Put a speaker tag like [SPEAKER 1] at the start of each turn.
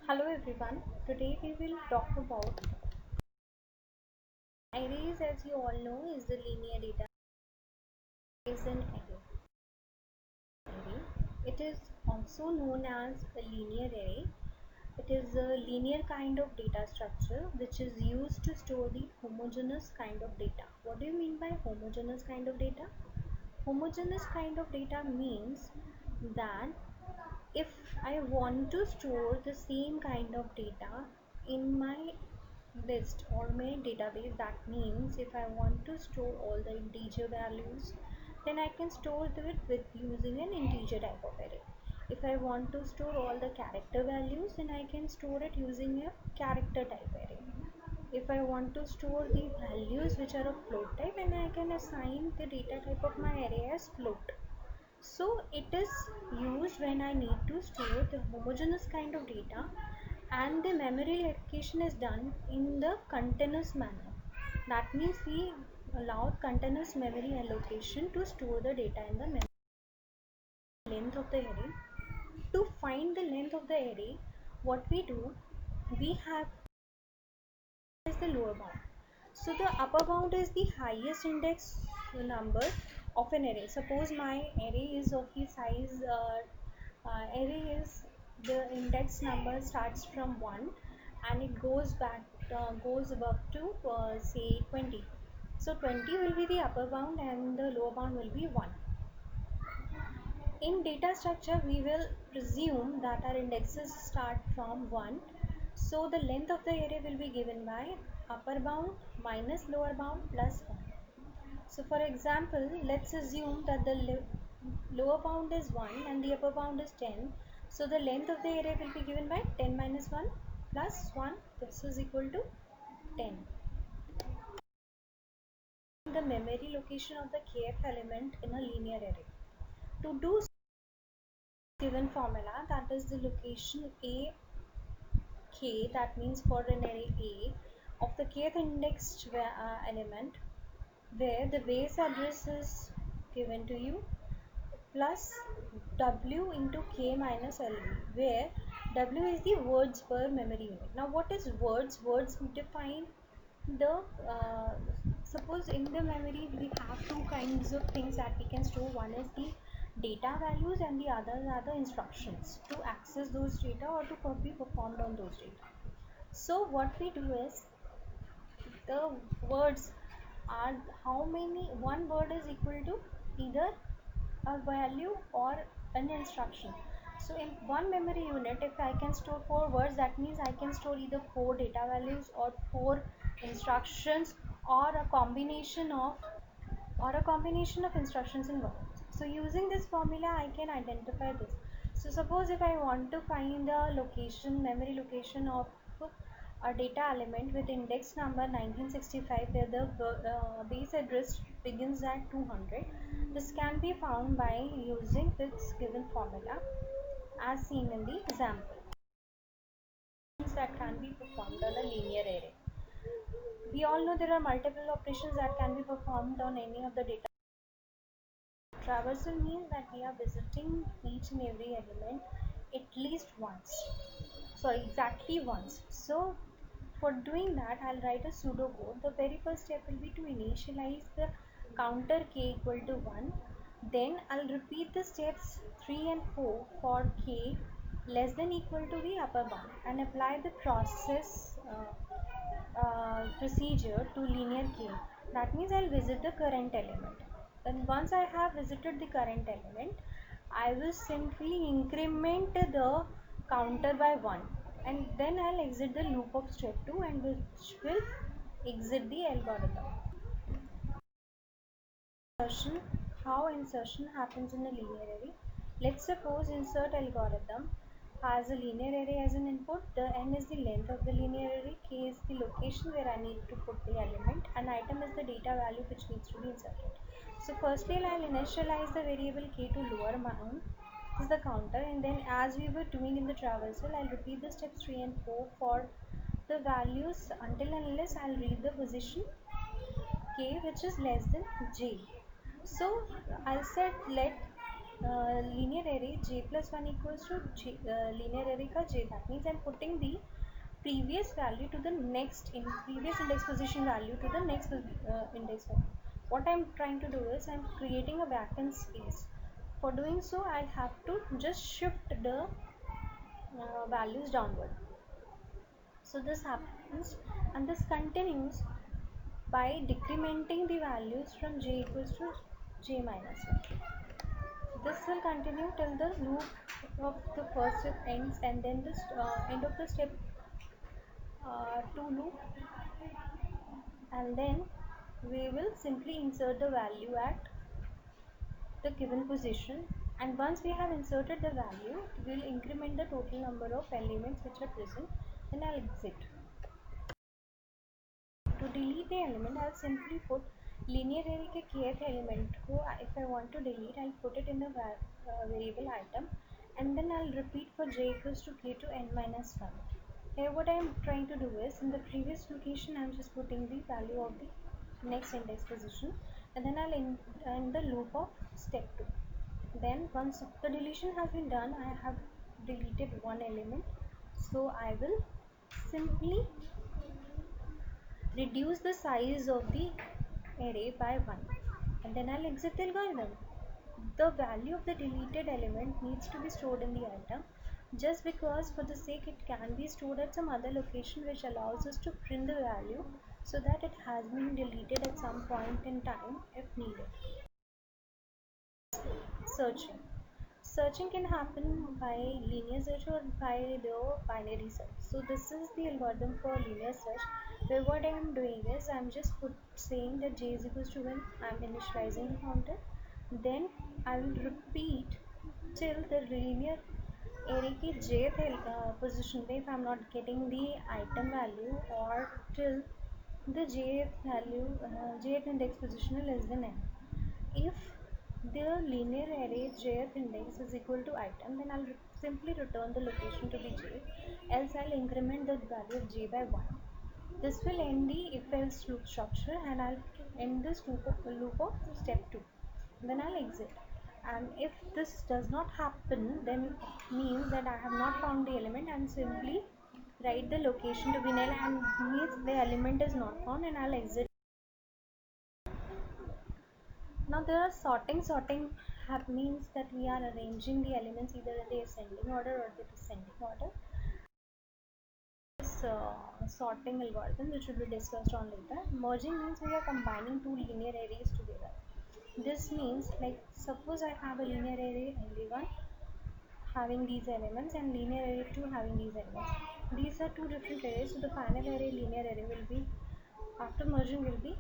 [SPEAKER 1] Hello everyone, today we will talk about arrays. As you all know, is the linear data is an array. It is also known as a linear array. It is a linear kind of data structure which is used to store the homogeneous kind of data. What do you mean by homogeneous kind of data? Homogeneous kind of data means that if I want to store the same kind of data in my list or my database, that means if I want to store all the integer values, then I can store it with using an integer type of array. If I want to store all the character values, then I can store it using a character type array. If I want to store the values which are of float type, then I can assign the data type of my array as float. So it is used when I need to store the homogeneous kind of data, and the memory allocation is done in the continuous manner. That means we allow continuous memory allocation to store the data in the memory. Length of the array. To find the length of the array, what we do, we have is the lower bound. So the upper bound is the highest index number of an array. Suppose my array is of the size array is the index number starts from 1 and it goes above to say 20. So 20 will be the upper bound and the lower bound will be 1. In data structure, we will presume that our indexes start from 1. So the length of the array will be given by upper bound minus lower bound plus 1. So for example, let's assume that the lower bound is 1 and the upper bound is 10. So the length of the array will be given by 10 minus 1 plus 1. This is equal to 10. The memory location of the kth element in a linear array. To do given formula, that is the location a k, that means for an array a of the kth indexed element, where the base address is given to you plus w into k minus lv, where w is the words per memory unit. Now what is words? Words define the suppose in the memory we have two kinds of things that we can store. One is the data values and the others are the instructions to access those data or to be performed on those data. So what we do is, the words are how many, one word is equal to either a value or an instruction. So in one memory unit, if I can store 4 words, that means I can store either 4 data values or 4 instructions, or a combination of instructions in words. So using this formula I can identify this. So suppose if I want to find the location, memory location of a data element with index number 1965, where the base address begins at 200, this can be found by using this given formula as seen in the example. That can be performed on a linear array. We all know there are multiple operations that can be performed on any of the data. Traversal means that we are visiting each and every element at least once. Sorry, exactly once. So for doing that, I'll write a pseudocode. The very first step will be to initialize the counter k equal to 1. Then I'll repeat the steps 3 and 4 for k less than equal to the upper bound and apply the procedure to linear k. That means I'll visit the current element. Then once I have visited the current element, I will simply increment the counter by 1, and then I'll exit the loop of step 2, and which will exit the algorithm. Insertion. How insertion happens in a linear array. Let's suppose insert algorithm has a linear array as an input. The n is the length of the linear array, k is the location where I need to put the element, and item is the data value which needs to be inserted. So firstly I'll initialize the variable k to lower bound, this is the counter, and then as we were doing in the traversal, I'll repeat the steps 3 and 4 for the values until and unless I'll read the position k which is less than j. So I'll set let linear array j plus 1 equals to linear array ka j. That means I'm putting the previous value to the next previous index position value to the next index value. What I'm trying to do is I'm creating a vacant space. For doing so, I'll have to just shift the values downward. So this happens, and this continues by decrementing the values from j equals to j minus 1. This will continue till the loop of the first step ends, and then the end of the step 2 loop, and then we will simply insert the value at the given position, and once we have inserted the value, we will increment the total number of elements which are present, then I'll exit. To delete the element, I'll simply put linear array के kth element को, if I want to delete, I'll put it in the variable item, and then I'll repeat for j equals to k to n minus 1. Here what I am trying to do is, in the previous location I am just putting the value of the next index position, and then I'll end the loop of step 2. Then once the deletion has been done, I have deleted one element, so I will simply reduce the size of the array by 1, and then I'll exit the algorithm. The value of the deleted element needs to be stored in the item, just because for the sake it can be stored at some other location, which allows us to print the value so that it has been deleted at some point in time if needed. Searching. Searching can happen by linear search or by the binary search. So this is the algorithm for linear search, where what I am doing is I'm just saying that j is equals to when I'm initializing the counter, then I will repeat till the linear array की jth position पे, if I'm not getting the item value, or till the jth value jth index position is less than n. If the linear array jth index is equal to item, then I'll simply return the location to be j, else I'll increment the value of j by 1. This will end the if else loop structure, and I'll end this loop of step 2. Then I'll exit. And if this does not happen, then it means that I have not found the element, and simply write the location to be null, and means the element is not found, and I'll exit. Now there are sorting. Sorting means that we are arranging the elements either in the ascending order or the descending order. This sorting algorithm, which will be discussed on later. Merging means we are combining two linear arrays together. This means, like, suppose I have a linear array LD1 having these elements and linear array 2 having these elements. These are two different arrays, so the final array linear array will be, after merging, will be